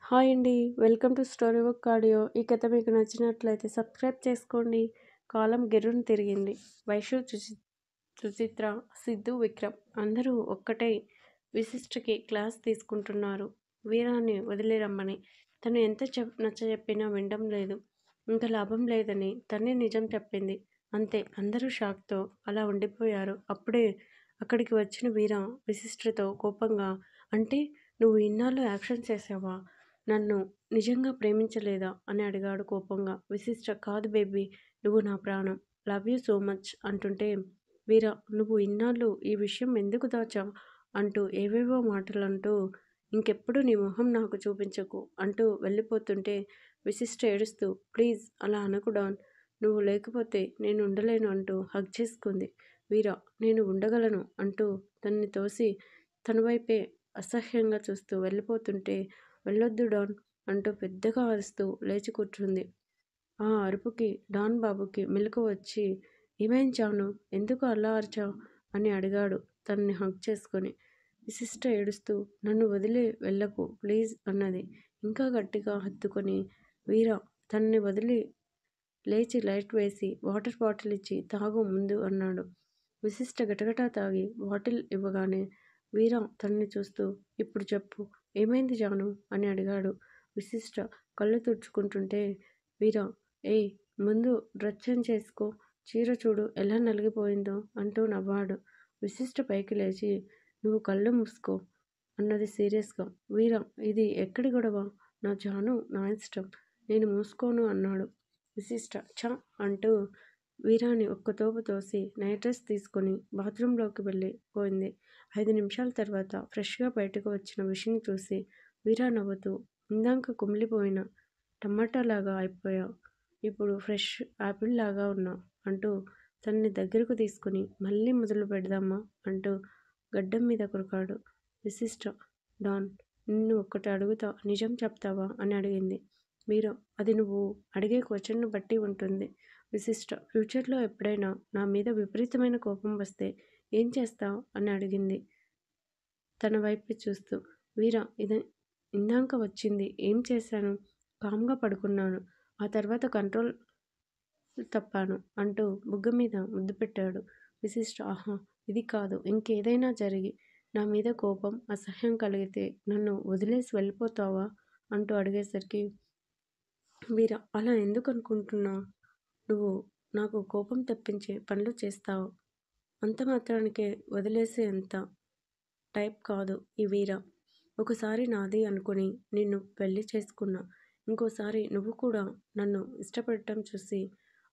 Hi అండి. Welcome to story book audio. ఈ కథ మీకు నచ్చినట్లయితే సబ్స్క్రైబ్ చేసుకోండి. కాలం గిర్రున తిరిగింది. వైషు, సుచిత్ర, సిద్ధు, విక్రమ్ అందరూ ఒక్కటై విశిష్టకి క్లాస్ తీసుకుంటున్నారు. వీరాన్ని వదిలి రమ్మని. తను ఎంత నచ్చజెప్పినా వినడం లేదు. ఇంకా లాభం లేదని తనే నిజం చెప్పింది. అంతే. అందరూ షాక్తో అలా ఉండిపోయారు. అప్పుడే అక్కడికి వచ్చిన వీర విశిష్టతో కోపంగా, అంటే నువ్వు ఇన్నాళ్ళు యాక్షన్ చేసావా? నన్ను నిజంగా ప్రేమించలేదా అని అడిగాడు కోపంగా. విశిష్ట, కాదు బేబీ, నువ్వు నా ప్రాణం, లవ్ యూ సో మచ్ అంటుంటే, వీర, నువ్వు ఇన్నాళ్ళు ఈ విషయం ఎందుకు దాచావు అంటూ ఏవేవో మాటలంటూ, ఇంకెప్పుడు నీ మొహం నాకు చూపించకు అంటూ వెళ్ళిపోతుంటే, విశిష్ట ఏడుస్తూ, ప్లీజ్ అలా అనకు డాన్, నువ్వు లేకపోతే నేను ఉండలేను అంటూ హగ్ చేసుకుంది. వీర, నేను ఉండగలను అంటూ తన్ని తోసి తన వైపే అసహ్యంగా చూస్తూ వెళ్ళిపోతుంటే, వెళ్ళొద్దు డాన్ అంటూ పెద్దగా అరుస్తూ లేచి కూర్చుంది. ఆ అరుపుకి డాన్ బాబుకి మెలకువ వచ్చి, ఏమైంది జాను, ఎందుకు అలా అరిచావు అని అడిగాడు తనని హగ్ చేసుకొని. విశిష్ట ఏడుస్తూ, నన్ను వదిలి వెళ్ళకు ప్లీజ్ అన్నది ఇంకా గట్టిగా హత్తుకొని. వీర తనని వదిలి లేచి లైట్ వేసి వాటర్ బాటిల్ ఇచ్చి తాగు ముందు అన్నాడు. విశిష్ట గటగటా తాగి బాటిల్ ఇవ్వగానే వీర తనని చూస్తూ, ఇప్పుడు చెప్పు, ఏమైంది జాను అని అడిగాడు. విశిష్ట కళ్ళు తుడుచుకుంటుంటే, వీర, ఏయ్ ముందు డ్రెస్ చేంజ్ చేసుకో, చీర చూడు ఎలా నలిగిపోయిందో అంటూ నవ్వాడు. విశిష్ట పైకి లేచి, నువ్వు కళ్ళు మూసుకో అన్నది సీరియస్గా. వీర, ఇది ఎక్కడి గొడవ, నా జాను నా ఇష్టం, నేను మూసుకోను అన్నాడు. విశిష్ట ఛ అంటూ వీరాని ఒక్కతోపు తోసి నైట్ డ్రెస్ తీసుకొని బాత్రూంలోకి వెళ్ళిపోయింది. 5 నిమిషాల తర్వాత ఫ్రెష్గా బయటకు వచ్చిన విషిని చూసి వీరా నవ్వుతూ, ఇందాక కుమిలిపోయిన టమాటాలాగా అయిపోయావు, ఇప్పుడు ఫ్రెష్ యాపిల్ లాగా ఉన్నావు అంటూ తనని దగ్గరకు తీసుకుని, మళ్ళీ మొదలు పెడదామా అంటూ గడ్డం మీద కొరికాడు. విశిష్ట, డాన్, నిన్ను ఒక్కటి అడుగుతా, నిజం చెప్తావా అని అడిగింది. వీరు, అది నువ్వు అడిగే క్వశ్చన్ను బట్టి ఉంటుంది. విశిష్ట, ఫ్యూచర్లో ఎప్పుడైనా నా మీద విపరీతమైన కోపం వస్తే ఏం చేస్తావు అని అడిగింది తన వైపు చూస్తూ. వీర, ఇది ఇందాక వచ్చింది, ఏం చేశాను, కామ్గా పడుకున్నాను, ఆ తర్వాత కంట్రోల్ తప్పాను అంటూ బుగ్గ మీద ముద్దు పెట్టాడు. విశిష్ట, ఆహా, ఇది కాదు, ఇంకేదైనా జరిగి నా మీద కోపం అసహ్యం కలిగితే నన్ను వదిలేసి వెళ్ళిపోతావా అంటూ అడిగేసరికి, వీర, అలా ఎందుకు అనుకుంటున్నావు, నువ్వు నాకు కోపం తెప్పించే పనులు చేస్తావు, అంత మాత్రానికే వదిలేసే అంత టైప్ కాదు ఈ వీర. ఒకసారి నాది అనుకుని నిన్ను పెళ్లి చేసుకున్నా, ఇంకోసారి నువ్వు కూడా నన్ను ఇష్టపడటం చూసి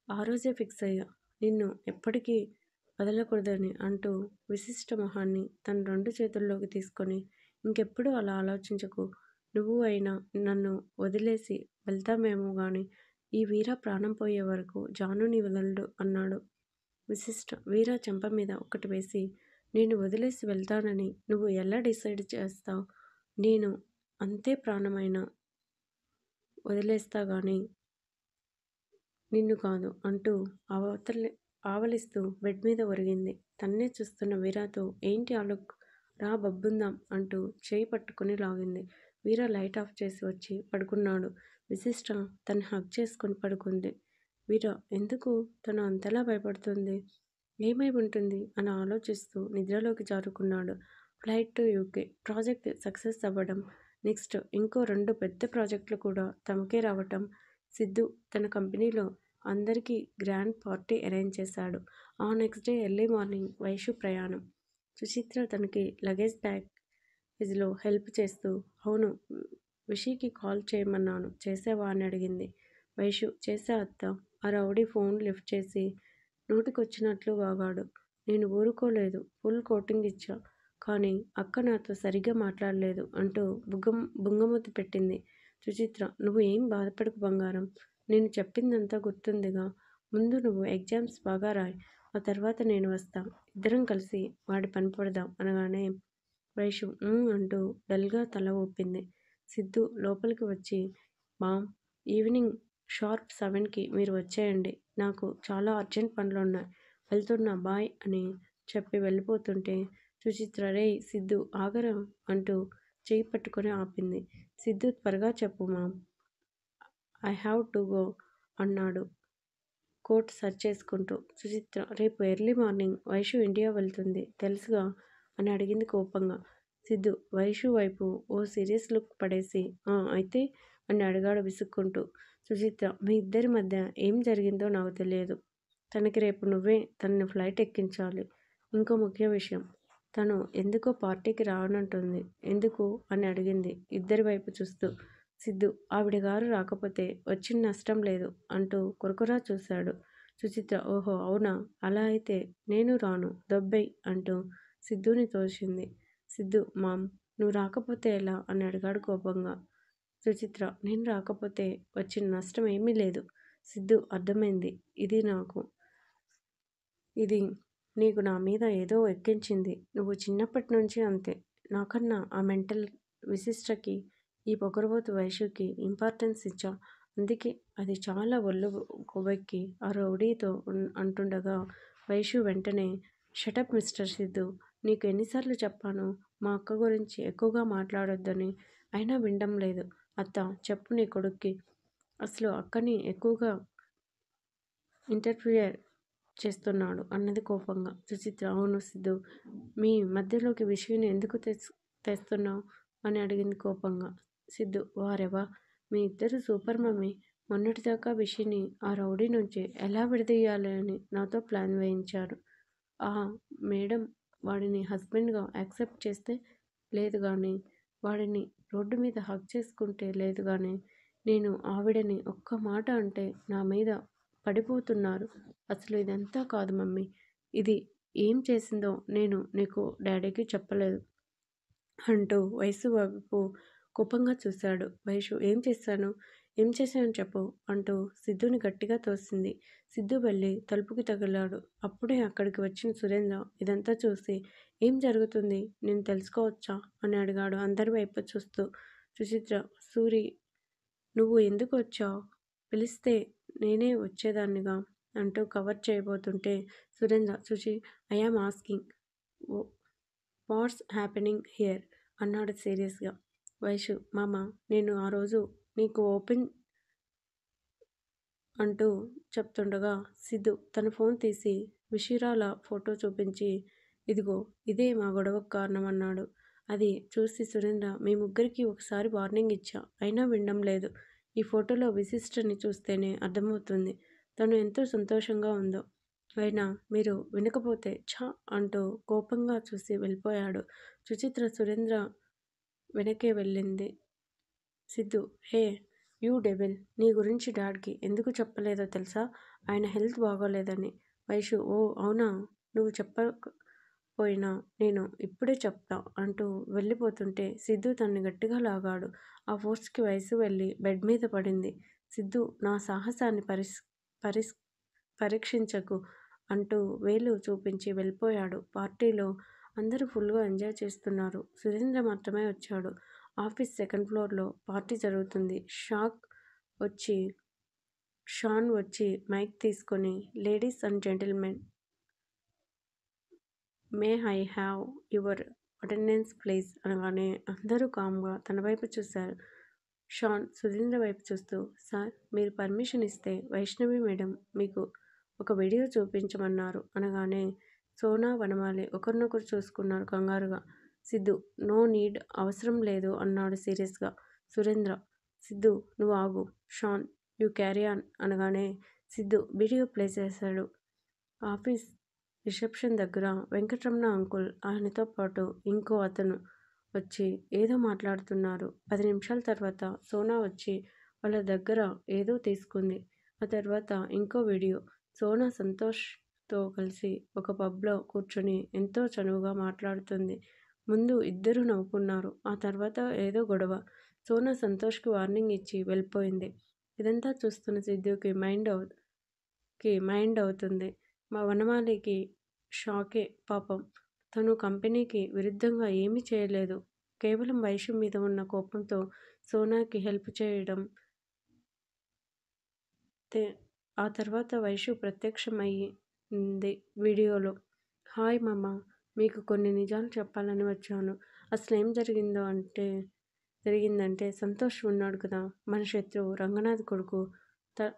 ఆ రోజే ఫిక్స్ అయ్యా, నిన్ను ఎప్పటికీ వదలకూడదని అంటూ విశిష్ట మొహాన్ని తన 2 చేతుల్లోకి తీసుకొని, ఇంకెప్పుడు అలా ఆలోచించకు, నువ్వు అయినా నన్ను వదిలేసి వెళ్తామేమో గాని ఈ వీర ప్రాణం పోయే వరకు జానుని వదలడు అన్నాడు. విశిష్ట వీర చెంప మీద ఒకటి వేసి, నేను వదిలేసి వెళ్తానని నువ్వు ఎలా డిసైడ్ చేస్తావు, నేను అంతే ప్రాణమైనా వదిలేస్తా గాని నిన్ను కాదు అంటూ ఆవలిస్తూ బెడ్ మీద ఒరిగింది. తన్నే చూస్తున్న వీరాతో, ఏంటి ఆలోక్, రా బబ్బుందాం అంటూ చేయి పట్టుకుని లాగింది. వీర లైట్ ఆఫ్ చేసి వచ్చి పడుకున్నాడు. విశిష్ట తను హగ్ చేసుకొని పడుకుంది. వీర, ఎందుకు తను అంతలా భయపడుతుంది, ఏమై ఉంటుంది అని ఆలోచిస్తూ నిద్రలోకి జారుకున్నాడు. Flight to UK, project success అవ్వడం, నెక్స్ట్ ఇంకో 2 పెద్ద ప్రాజెక్టులు కూడా తమకే రావటం, సిద్ధు తన కంపెనీలో అందరికీ గ్రాండ్ పార్టీ అరేంజ్ చేశాడు. ఆ next day early morning Vaishu ప్రయాణం. సుచిత్ర తనకి లగేజ్ ప్యాకేజ్లో హెల్ప్ చేస్తూ, అవును, విషీకి కాల్ చేయమన్నాను, చేసావా అని అడిగింది. వైషు, చేసా అత్త. ఆ రౌడీ ఫోన్ లిఫ్ట్ చేసి నోటికొచ్చినట్లు వాగాడు. నేను ఊరుకోలేదు, ఫుల్ కోటింగ్ ఇచ్చా, కానీ అక్క నాతో సరిగ్గా మాట్లాడలేదు అంటూ బుంగమూతి పెట్టింది. సుచిత్ర, నువ్వు ఏం బాధపడకు బంగారం, నేను చెప్పిందంతా గుర్తుందిగా, ముందు నువ్వు ఎగ్జామ్స్ బాగా రాయ్, ఆ తర్వాత నేను వస్తా, ఇద్దరం కలిసి వాడి పని పడదాం అనగానే వైషు అంటూ డల్గా తల ఊపింది. సిద్ధు లోపలికి వచ్చి, మామ్, ఈవినింగ్ షార్ప్ 7కి మీరు వచ్చేయండి, నాకు చాలా అర్జెంట్ పనులున్నాయి, వెళ్తున్నా బాయ్ అని చెప్పి వెళ్ళిపోతుంటే, సుచిత్ర, రేయ్ సిద్ధు ఆగరా అంటూ చేయి పట్టుకొని ఆపింది. సిద్ధు త్వరగా చెప్పు mom. I have to go అన్నాడు కోట్ సర్చ్ చేసుకుంటూ. సుచిత్ర రేపు ఎర్లీ మార్నింగ్ వైషు ఇండియా వెళ్తుంది తెలుసుగా అని అడిగింది కోపంగా. సిద్ధు వైషు వైపు ఓ సీరియస్ లుక్ పడేసి అయితే అని అడిగాడు విసుక్కుంటూ. సుచిత్ర మీ ఇద్దరి మధ్య ఏం జరిగిందో నాకు తెలియదు. తనకి రేపు నువ్వే తనని ఫ్లైట్ ఎక్కించాలి. ఇంకో ముఖ్య విషయం, తను ఎందుకో పార్టీకి రానంటుంది. ఎందుకు అని అడిగింది ఇద్దరి వైపు చూస్తూ. సిద్ధు ఆవిడ గారు రాకపోతే వచ్చిన నష్టం లేదు అంటూ కురకురా చూశాడు. సుచిత్ర ఓహో అవునా, అలా అయితే నేను రాను దొబ్బెయ్ అంటూ సిద్ధుని తోసింది. సిద్ధు మామ్ నువ్వు రాకపోతే ఎలా అని అడిగాడు కోపంగా. సుచిత్ర నేను రాకపోతే వచ్చిన నష్టం ఏమీ లేదు. సిద్ధు అర్థమైంది. ఇది నీకు నా మీద ఏదో ఎక్కించింది. నువ్వు చిన్నప్పటి నుంచి అంతే. నాకన్నా ఆ మెంటల్ విశిష్టకి, ఈ పొగరుబోతు వైషుకి ఇంపార్టెన్స్ ఇచ్చా. అందుకే అది చాలా ఒళ్ళు కొవ్వెక్కి ఆ రౌడీతో అంటుండగా వైషు వెంటనే షటప్ మిస్టర్ సిద్ధు, నీకు ఎన్నిసార్లు చెప్పాను మా అక్క గురించి ఎక్కువగా మాట్లాడొద్దని, అయినా వినడం లేదు. అత్త చెప్పు నీ కొడుక్కి. అసలు అక్కని ఎక్కువగా ఇంటర్ఫియర్ చేస్తున్నాడు అన్నది కోపంగా. సుచిత్ర అవును సిద్ధు, మీ మధ్యలోకి విషయాన్ని ఎందుకు తెస్తున్నావు అని అడిగింది కోపంగా. సిద్ధు వారెవా, మీ ఇద్దరు సూపర్ మమ్మీ. మొన్నటిదాకా విషయాన్ని ఆ రౌడీ నుంచి ఎలా విడదీయాలి అని నాతో ప్లాన్ వేయించారు. ఆ మేడం వాడిని హస్బెండ్గా యాక్సెప్ట్ చేస్తే లేదు కానీ, వాడిని రోడ్డు మీద హగ్ చేసుకుంటే లేదు కానీ, నేను ఆవిడని ఒక్క మాట అంటే నా మీద పడిపోతున్నారు. అసలు ఇదంతా కాదు మమ్మీ. ఇది ఏం చేసిందో నేను నీకు డాడీకి చెప్పలేదు అంటూ వైషు వైపు కోపంగా చూశాడు. వైషు ఏం చేశాను చెప్పు అంటూ సిద్ధుని గట్టిగా తోసింది. సిద్ధు వెళ్ళి తలుపుకి తగిలాడు. అప్పుడే అక్కడికి వచ్చిన సురేంద్ర ఇదంతా చూసి ఏం జరుగుతుంది, నేను తెలుసుకోవచ్చా అని అడిగాడు అందరి వైపు చూస్తూ. సుచిత్ర సూరి నువ్వు ఎందుకు వచ్చావు, పిలిస్తే నేనే వచ్చేదాన్నిగా అంటూ కవర్ చేయబోతుంటే Surendra Suchi I am asking what's happening here అన్నాడు సీరియస్గా. వైషు మామ నేను ఆ రోజు నీకు ఓపెన్ అంటూ చెప్తుండగా సిద్ధు తన ఫోన్ తీసి విషిరాల ఫోటో చూపించి ఇదిగో ఇదే మా గొడవకు కారణం అన్నాడు. అది చూసి సురేంద్ర మీ ముగ్గురికి ఒకసారి వార్నింగ్ ఇచ్చా, అయినా వినడం లేదు. ఈ ఫోటోలో విశిష్టని చూస్తేనే అర్థమవుతుంది తను ఎంతో సంతోషంగా ఉందో. అయినా మీరు వినకపోతే ఛ అంటూ కోపంగా చూసి వెళ్ళిపోయాడు. సుచిత్ర సురేంద్ర వెనకే వెళ్ళింది. సిద్ధు హే యూ డెవిల్, నీ గురించి డాడ్కి ఎందుకు చెప్పలేదో తెలుసా, ఆయన హెల్త్ బాగోలేదని. వైషు ఓ అవునా, నువ్వు చెప్పకపోయినా నేను ఇప్పుడే చెప్తా అంటూ వెళ్ళిపోతుంటే సిద్ధు తనని గట్టిగా లాగాడు. ఆ ఫోర్స్కి వైషు వెళ్ళి బెడ్ మీద పడింది. సిద్ధు నా సాహసాన్ని పరీక్షించకు అంటూ వేలు చూపించి వెళ్ళిపోయాడు. పార్టీలో అందరూ ఫుల్గా ఎంజాయ్ చేస్తున్నారు. సురేంద్ర మాత్రమే వచ్చాడు. ఆఫీస్ సెకండ్ ఫ్లోర్లో పార్టీ జరుగుతుంది. షాన్ వచ్చి మైక్ తీసుకొని ladies and gentlemen, may I have your attendance please అనగానే అందరూ కామ్గా తన వైపు చూశారు. షాన్ సురేంద్ర వైపు చూస్తూ సార్ మీరు పర్మిషన్ ఇస్తే వైష్ణవి మేడం మీకు ఒక వీడియో చూపించమన్నారు అనగానే సోనా వనమాలి ఒకరినొకరు చూసుకున్నారు కంగారుగా. సిద్ధు నో నీడ్, అవసరం లేదు అన్నాడు సీరియస్గా. సురేంద్ర సిద్ధు నువ్వు ఆగు, షాన్ యూ క్యారీ ఆన్ అనగానే సిద్ధు వీడియో ప్లే చేశాడు. ఆఫీస్ రిసెప్షన్ దగ్గర వెంకటరమణ అంకుల్ ఆయనతో పాటు ఇంకో అతను వచ్చి ఏదో మాట్లాడుతున్నారు. 10 నిమిషాల తర్వాత సోనా వచ్చి వాళ్ళ దగ్గర ఏదో తీసుకుంది. ఆ తర్వాత ఇంకో వీడియో. సోనా సంతోష్తో కలిసి ఒక పబ్లో కూర్చొని ఎంతో చనువుగా మాట్లాడుతుంది. ముందు ఇద్దరూ నవ్వుకున్నారు. ఆ తర్వాత ఏదో గొడవ. సోనా సంతోష్కి వార్నింగ్ ఇచ్చి వెళ్ళిపోయింది. ఇదంతా చూస్తున్న సిద్ధుకి మైండ్ అవుతుంది. మా వనమాలికి షాకే పాపం. తను కంపెనీకి విరుద్ధంగా ఏమీ చేయలేదు. కేవలం వైషు మీద ఉన్న కోపంతో సోనాకి హెల్ప్ చేయడం. ఆ తర్వాత వైషు ప్రత్యక్షమయ్యింది వీడియోలో. హాయ్ మామ, మీకు కొన్ని నిజాలు చెప్పాలని వచ్చాను. అసలేం జరిగిందంటే సంతోష్ ఉన్నాడు కదా, మన శత్రువు రంగనాథ్ కొడుకు.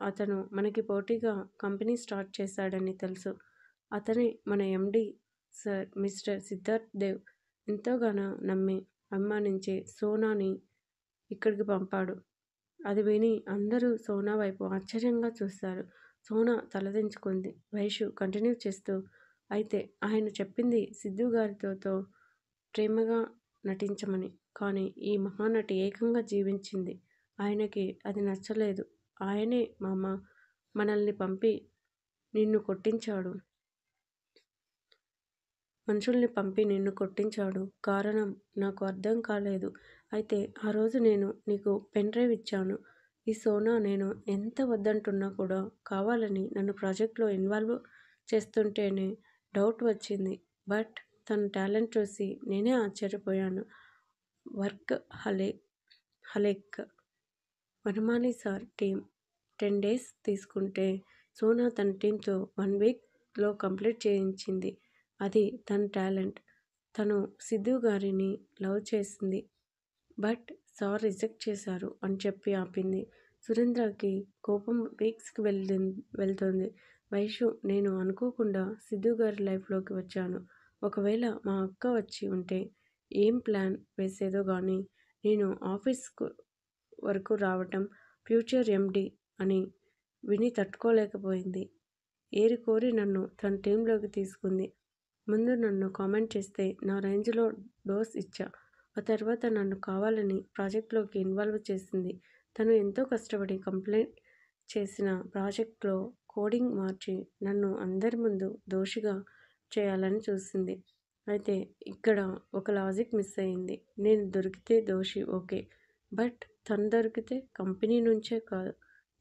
అతను మనకి పోటీగా కంపెనీ స్టార్ట్ చేశాడని తెలుసు. అతనే మన MD sir Mister Siddharth Dev ఎంతోగానో నమ్మి అభిమానించి సోనాని ఇక్కడికి పంపాడు. అది విని అందరూ సోనా వైపు ఆశ్చర్యంగా చూస్తారు. సోనా తలదించుకుంది. వైషు కంటిన్యూ చేస్తూ, అయితే ఆయన చెప్పింది సిద్ధు గారితో ప్రేమగా నటించమని. కానీ ఈ మహానటి ఏకంగా జీవించింది. ఆయనకి అది నచ్చలేదు. ఆయనే మనల్ని పంపి నిన్ను కొట్టించాడు. మనుషుల్ని పంపి నిన్ను కొట్టించాడు. కారణం నాకు అర్థం కాలేదు. అయితే ఆ రోజు నేను నీకు పెన్ డ్రైవ్ ఇచ్చాను. ఈ సోనా నేను ఎంత వద్దంటున్నా కూడా కావాలని నన్ను ప్రాజెక్ట్లో ఇన్వాల్వ్ చేస్తుంటేనే డౌట్ వచ్చింది. బట్ తన టాలెంట్ చూసి నేనే ఆశ్చర్యపోయాను. వర్క్ హలేక్ వనమాలి సార్ టీం 10 days తీసుకుంటే సోనా తన టీంతో 1 weekలో కంప్లీట్ చేయించింది. అది తన టాలెంట్. తను సిద్ధు గారిని లవ్ చేసింది. బట్ సార్ రిజెక్ట్ చేశారు అని చెప్పి ఆపింది. సురేంద్రకి కోపం పీక్స్కి వెళ్తుంది. వైషు, నేను అనుకోకుండా సిద్ధు గారి లైఫ్లోకి వచ్చాను. ఒకవేళ మా అక్క వచ్చి ఉంటే ఏం ప్లాన్ వేసేదో కానీ నేను ఆఫీస్కు వరకు రావటం ఫ్యూచర్ ఎండి అని విని తట్టుకోలేకపోయింది. ఏరికోరి నన్ను తన టీంలోకి తీసుకుంది. ముందు నన్ను కామెంట్ చేస్తే నా రేంజ్లో డోస్ ఇచ్చా. ఆ తర్వాత నన్ను కావాలని ప్రాజెక్ట్లోకి ఇన్వాల్వ్ చేసింది. తను ఎంతో కష్టపడి కంప్లీట్ చేసిన ప్రాజెక్ట్లో కోడింగ్ మార్చి నన్ను అందరి ముందు దోషిగా చేయాలని చూసింది. అయితే ఇక్కడ ఒక లాజిక్ మిస్ అయింది. నేను దొరికితే దోషి ఓకే, బట్ తను దొరికితే కంపెనీ నుంచే కాదు,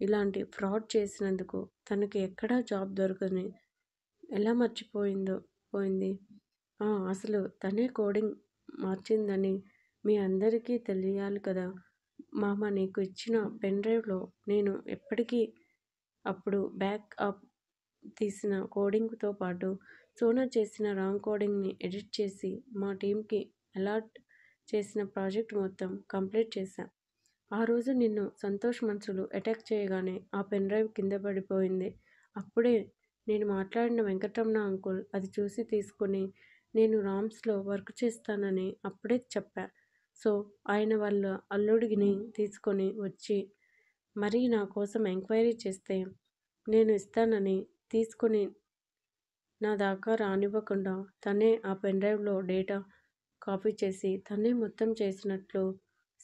ఇలాంటి ఫ్రాడ్ చేసినందుకు తనకి ఎక్కడా జాబ్ దొరకని ఎలా పోయింది. అసలు తనే కోడింగ్ మార్చిందని మీ అందరికీ తెలియాలి కదా. నీకు ఇచ్చిన పెన్ డ్రైవ్లో నేను ఎప్పటికీ అప్పుడు బ్యాక్ అప్ తీసిన కోడింగ్తో పాటు సోనా చేసిన రాంగ్ కోడింగ్ని ఎడిట్ చేసి మా టీంకి అలాట్ చేసిన ప్రాజెక్ట్ మొత్తం కంప్లీట్ చేశా. ఆ రోజు నిన్ను సంతోష్ మనుషులు అటాక్ చేయగానే ఆ పెన్ డ్రైవ్ కింద పడిపోయింది. అప్పుడే నేను మాట్లాడిన వెంకటరమణ అంకుల్ అది చూసి తీసుకుని నేను రామ్స్లో వర్క్ చేస్తానని అప్పుడే చెప్పా. సో ఆయన వాళ్ళ అల్లుడిని తీసుకొని వచ్చి మరీ నా కోసం ఎంక్వైరీ చేస్తే నేను ఇస్తానని తీసుకుని నా దాకా రానివ్వకుండా తనే ఆ పెన్ డ్రైవ్లో డేటా కాపీ చేసి తనే మొత్తం చేసినట్లు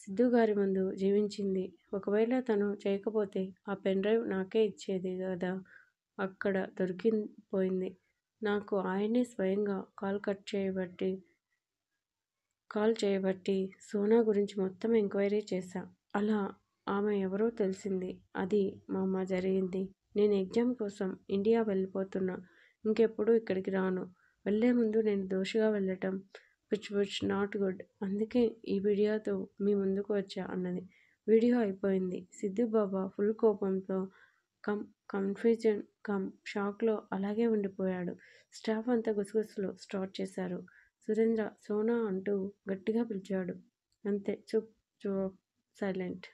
సిద్ధు గారి ముందు జీవించింది. ఒకవేళ తను చేయకపోతే ఆ పెన్ డ్రైవ్ నాకే ఇచ్చేది కదా. అక్కడ దొరికిపోయింది. నాకు ఆయనే స్వయంగా కాల్ చేయబట్టి సోనా గురించి మొత్తం ఎంక్వైరీ చేశా. అలా ఆమె ఎవరో తెలిసింది. అది జరిగింది. నేను ఎగ్జామ్ కోసం ఇండియా వెళ్ళిపోతున్నా. ఇంకెప్పుడు ఇక్కడికి రాను. వెళ్లే ముందు నేను దోషిగా వెళ్ళటం విచ్ నాట్ గుడ్. అందుకే ఈ వీడియోతో మీ ముందుకు వచ్చా అన్నది. వీడియో అయిపోయింది. సిద్ధు బాబా ఫుల్ కోపంతో కన్ఫ్యూజన్ షాక్లో అలాగే ఉండిపోయాడు. స్టాఫ్ అంతా గుసగుసలు స్టార్ట్ చేశారు. సురేంద్ర, సోనా అంటూ గట్టిగా పిలిచాడు. అంతే, సైలెంట్.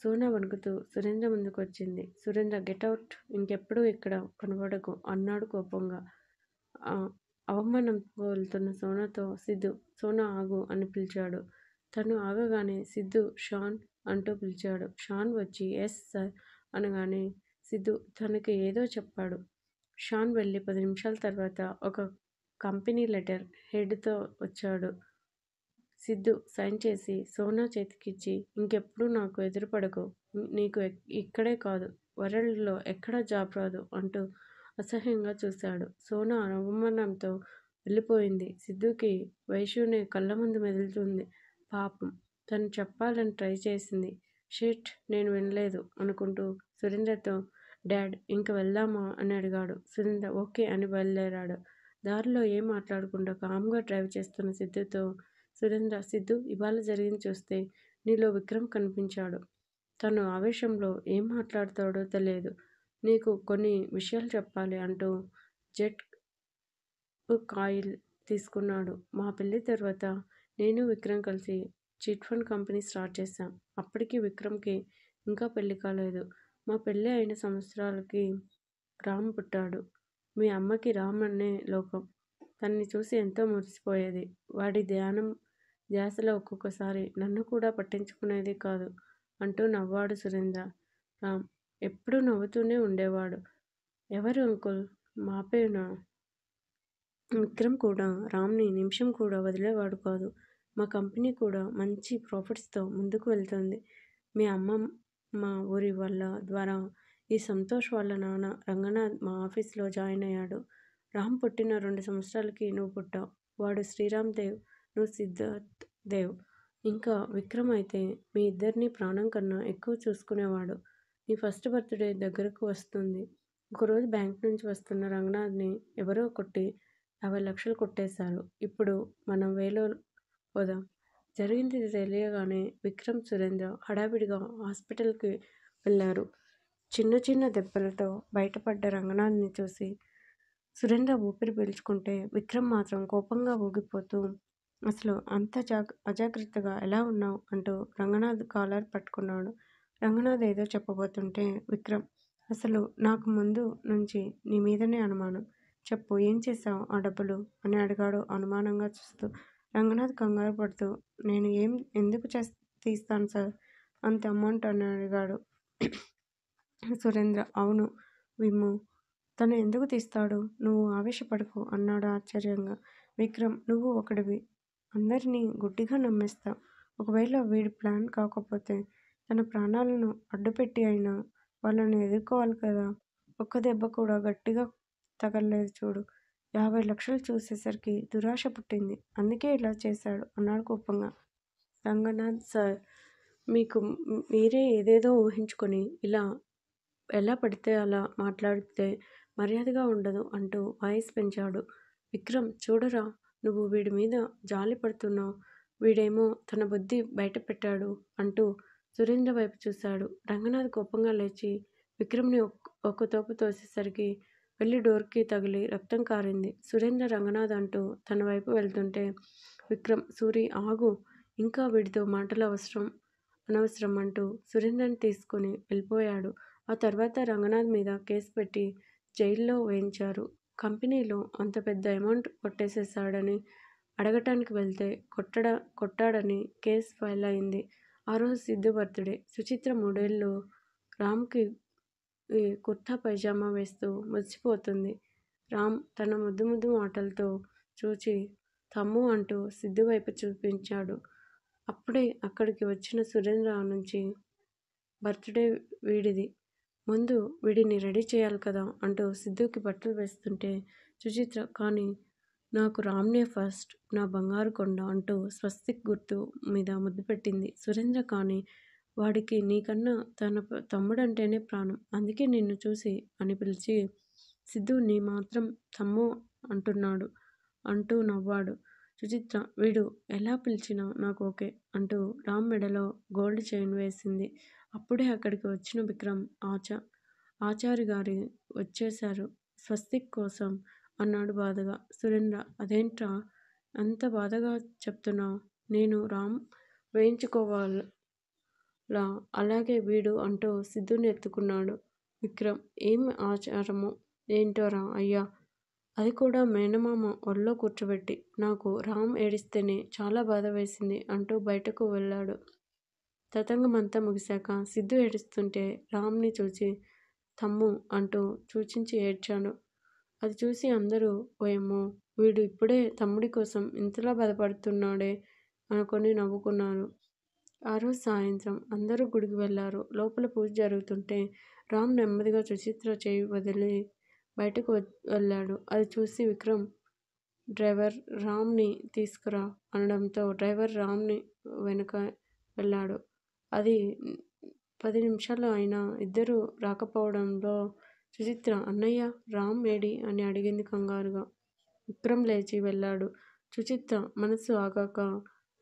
సోనా వణుకుతూ సురేంద్ర ముందుకు వచ్చింది. సురేంద్ర, గెట్అవుట్, ఇంకెప్పుడు ఇక్కడ కనబడకు అన్నాడు కోపంగా. అవమానంతో వెళ్తున్న సోనాతో సిద్ధు, సోనా ఆగు అని పిలిచాడు. తను ఆగగానే సిద్ధు, షాన్ అంటూ పిలిచాడు. షాన్ వచ్చి ఎస్ సార్ అనగానే సిద్ధు తనకి ఏదో చెప్పాడు. షాన్ వెళ్ళి 10 నిమిషాల తర్వాత ఒక కంపెనీ లెటర్ హెడ్తో వచ్చాడు. సిద్ధు సైన్ చేసి సోనా చేతికిచ్చి, ఇంకెప్పుడు నాకు ఎదురుపడకు, నీకు ఇక్కడే కాదు వరల్డ్లో ఎక్కడా జాబ్ రాదు అంటూ అసహ్యంగా చూశాడు. సోనా అవమానంతో వెళ్ళిపోయింది. సిద్ధుకి వైషునే కళ్ళ ముందు మెదులుతుంది. పాపం, తను చెప్పాలని ట్రై చేసింది. షిట్, నేను వినలేదు అనుకుంటూ సురేంద్రతో, డాడ్ ఇంక వెళ్దామా అని అడిగాడు. సురేంద్ర ఓకే అని బయలుదేరాడు. దారిలో ఏం మాట్లాడకుండా కామ్గా డ్రైవ్ చేస్తున్న సిద్ధుతో సురేంద్ర, సిద్ధు, ఇవాళ జరిగింది చూస్తే నీలో విక్రమ్ కనిపించాడు. తను ఆవేశంలో ఏం మాట్లాడతాడో తెలియదు. నీకు కొన్ని విషయాలు చెప్పాలి అంటూ జెట్ కాయిల్ తీసుకున్నాడు. మా పెళ్లి తర్వాత నేను విక్రమ్ కలిసి చిట్ ఫండ్ కంపెనీ స్టార్ట్ చేశాం. అప్పటికి విక్రమ్కి ఇంకా పెళ్లి కాలేదు. మా పెళ్ళి అయిన సంవత్సరాలకి రామ్ పుట్టాడు. మీ అమ్మకి రామ్ అనే లోకం. తనని చూసి ఎంతో మురిసిపోయేది. వాడి ధ్యాసలో ఒక్కొక్కసారి నన్ను కూడా పట్టించుకునేది కాదు అంటూ నవ్వాడు సురేంద్ర. రామ్ ఎప్పుడూ నవ్వుతూనే ఉండేవాడు. ఎవరు అంకుల్? మా పేరునా? విక్రమ్ కూడా రామ్ని నిమిషం కూడా వదిలేవాడు కాదు. మా కంపెనీ కూడా మంచి ప్రాఫిట్స్తో ముందుకు వెళ్తోంది. మీ అమ్మమ్మ ఊరి వాళ్ళ ద్వారా ఈ సంతోష్ వాళ్ళ నాన్న రంగనాథ్ మా ఆఫీస్లో జాయిన్ అయ్యాడు. రామ్ పుట్టిన 2 సంవత్సరాలకి నువ్వు పుట్టావు. వాడు శ్రీరామ్ దేవ్, నువ్వు సిద్ధార్థ్ దేవ్. ఇంకా విక్రమ్ అయితే మీ ఇద్దరిని ప్రాణం కన్నా ఎక్కువ చూసుకునేవాడు. నీ ఫస్ట్ బర్త్డే దగ్గరకు వస్తుంది. ఒకరోజు బ్యాంక్ నుంచి వస్తున్న రంగనాథ్ని ఎవరో కొట్టి 50 లక్షలు కొట్టేశారు. ఇప్పుడు మనం వేలో పోదాం. జరిగింది తెలియగానే విక్రమ్, సురేంద్ర హడావిడిగా హాస్పిటల్కి వెళ్ళారు. చిన్న చిన్న దెబ్బలతో బయటపడ్డ రంగనాథ్ని చూసి సురేంద్ర ఊపిరి పీల్చుకుంటే విక్రమ్ మాత్రం కోపంగా ఊగిపోతూ అసలు అంత అజాగ్రత్తగా ఎలా ఉన్నావు అంటూ రంగనాథ్ కాలర్ పట్టుకున్నాడు. రంగనాథ్ ఏదో చెప్పబోతుంటే విక్రమ్ అసలు నాకు ముందు నుంచి నీ మీదనే అనుమానం. చెప్పు, ఏం చేశావు ఆ డబ్బులు అని అడిగాడు అనుమానంగా చూస్తూ. రంగనాథ్ కంగారు పడుతూ నేను ఎందుకు తీస్తాను సార్ అంత అమౌంట్ అని అడిగాడు. సురేంద్ర అవును విమ్ము, తను ఎందుకు తీస్తాడు? నువ్వు ఆవేశపడకు అన్నాడు ఆశ్చర్యంగా. విక్రమ్ నువ్వు ఒకడివి, అందరినీ గుడ్డిగా నమ్మేస్తావు. ఒకవేళ వీడి ప్లాన్ కాకపోతే తన ప్రాణాలను అడ్డుపెట్టి అయినా వాళ్ళని ఎదుర్కోవాలి కదా. ఒక్క దెబ్బ కూడా గట్టిగా తగలలేదు చూడు. 50 లక్షలు చూసేసరికి దురాశ పుట్టింది. అందుకే ఇలా చేశాడు అన్నాడు కోపంగా. రంగనాథ్ సార్, మీకు మీరే ఏదేదో ఊహించుకొని ఇలా ఎలా పడితే అలా మాట్లాడితే మర్యాదగా ఉండదు అంటూ వాయిస్ పెంచాడు. విక్రమ్ చూడరా, నువ్వు వీడి మీద జాలి పడుతున్నావు. వీడేమో తన బుద్ధి బయట పెట్టాడు అంటూ సురేంద్ర వైపు చూశాడు. రంగనాథ్ కోపంగా లేచి విక్రమ్ని ఒక తోపు తోసేసరికి వెళ్ళి డోర్కి తగిలి రక్తం కారింది. సురేంద్ర రంగనాథ్ అంటూ తన వైపు వెళ్తుంటే విక్రమ్ సూరి ఆగు, ఇంకా వీడితో మాటలు అనవసరం అంటూ సురేంద్రని తీసుకుని వెళ్ళిపోయాడు. ఆ తర్వాత రంగనాథ్ మీద కేసు పెట్టి జైల్లో వేయించారు. కంపెనీలో అంత పెద్ద అమౌంట్ కొట్టేసేసాడని అడగటానికి వెళ్తే కొట్టాడని కేసు ఫైల్ అయింది. ఆ రోజు సిద్ధు బర్త్డే. సుచిత్ర 3 ఏళ్ళు రామ్కి కుర్తా పైజామా వేస్తూ మురిసిపోతుంది. రామ్ తన ముద్దు మాటలతో చూచి తమ్ము అంటూ సిద్ధు వైపు చూపించాడు. అప్పుడే అక్కడికి వచ్చిన సురేంద్ర నుంచి బర్త్డే వీడిది, ముందు వీడిని రెడీ చేయాలి కదా అంటూ సిద్ధుకి బట్టలు వేస్తుంటే సుచిత్ర కానీ నాకు రామ్నే ఫస్ట్, నా బంగారు కొండ అంటూ స్వస్తిక్ గుర్తు మీద ముద్దు పెట్టింది. సురేంద్ర కానీ వాడికి నీకన్నా తన తమ్ముడంటేనే ప్రాణం, అందుకే నిన్ను చూసి అని పిలిచి సిద్ధు నీ మాత్రం తమ్ము అంటున్నాడు అంటూ నవ్వాడు. సుచిత్ర వీడు ఎలా పిలిచినా నాకు ఓకే అంటూ రామ్ మెడలో గోల్డ్ చైన్ వేసింది. అప్పుడే అక్కడికి వచ్చిన విక్రమ్ ఆచారి గారి వచ్చేశారు స్వస్తిక్ కోసం అన్నాడు బాధగా. సురేంద్ర అదేంట్రా అంత బాధగా చెప్తున్నావు? నేను రామ్ వేయించుకోవాలా? అలాగే వీడు అంటూ సిద్ధుని ఎత్తుకున్నాడు. విక్రమ్ ఏం ఆచారమో ఏంటోరా అయ్యా, అది కూడా మేనమామ ఒళ్ళో కూర్చోబెట్టి. నాకు రామ్ ఏడిస్తేనే చాలా బాధ వేసింది అంటూ బయటకు వెళ్ళాడు. తతంగమంతా ముగిశాక సిద్ధు ఏడుస్తుంటే రామ్ని చూసి తమ్ము అంటూ సూచించి ఏడ్చాడు. అది చూసి అందరూ ఓయమ్మో, వీడు ఇప్పుడే తమ్ముడి కోసం ఇంతలా బాధపడుతున్నాడే అనుకొని నవ్వుకున్నారు. ఆ రోజు సాయంత్రం అందరూ గుడికి వెళ్ళారు. లోపల పూజ జరుగుతుంటే రామ్ నెమ్మదిగా సుచిత్ర చేయి వదిలి బయటకు వెళ్ళాడు. అది చూసి విక్రమ్ డ్రైవర్ రామ్ని తీసుకురా అనడంతో డ్రైవర్ రామ్ని వెనుక వెళ్ళాడు. అది 10 నిమిషాలు అయినా ఇద్దరూ రాకపోవడంలో సుచిత్ర అన్నయ్య రామ్ ఏడి అని అడిగింది కంగారుగా. విక్రమ్ లేచి వెళ్ళాడు. సుచిత్ర మనసు ఆగాక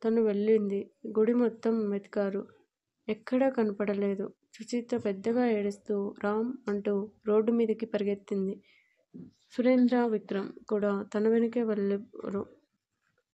తను వెళ్ళింది. గుడి మొత్తం వెతికారు, ఎక్కడా కనపడలేదు. సుచిత్ర పెద్దగా ఏడుస్తూ రామ్ అంటూ రోడ్డు మీదకి పరిగెత్తింది. సురేంద్ర, విక్రమ్ కూడా తన వెనుకే వెళ్ళారు.